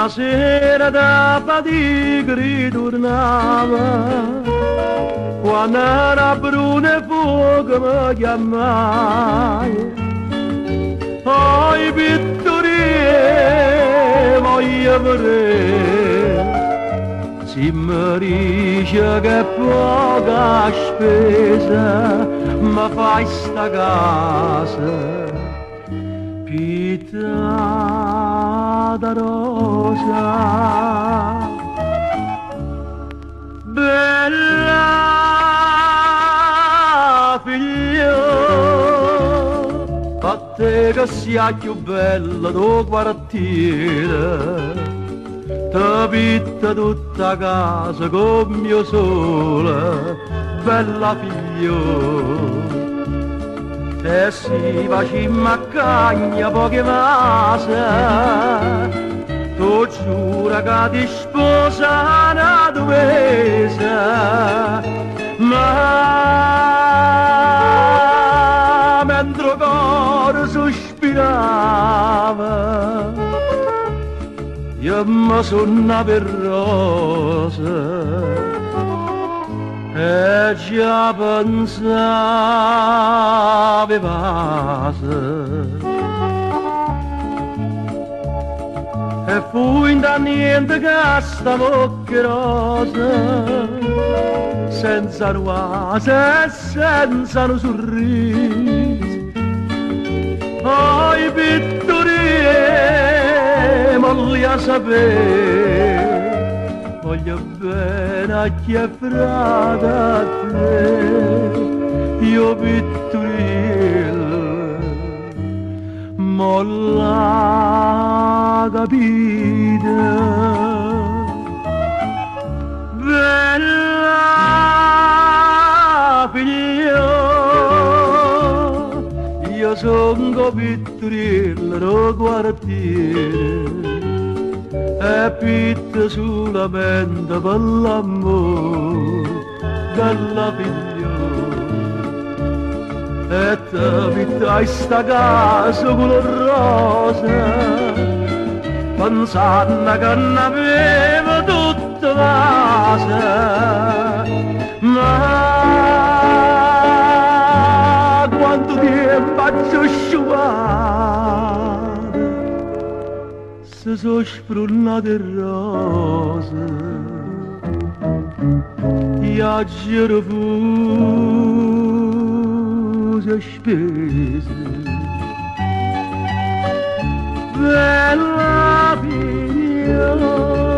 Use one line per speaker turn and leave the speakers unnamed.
sera da fatica ritornava, quando era bruna e fuoco mi chiamai. Oh, i pittori voglio vedere, si mi dice che poca spesa mi fai sta casa. Pitta da rosa, bella figlio, a te che sia più bella tuo quartiere, ti pitta tutta casa come mio sole, bella figlio. E si facimmo a cagna poche mase, tu giura che ti sposa una duesa, ma mentre il cuore sospirava, io mi sono per rosa. E già pensavi pase, e fui da niente che sta bocca rosa, senza ruase e senza un sorriso. Oh, i pittori molli a sapere, voglio bene a chi è frata a te, io pitturil, molla capita, bella figlio, io sono pitturil, lo quartiere, e pitta sulla mente per l'amore della figlio, e te pitta in sta casa color rosa, pensando che ne aveva tutta casa, ma quanto tempo ha sciupato, se sono sprunnate rose, io giro fuse spese, bella figlia.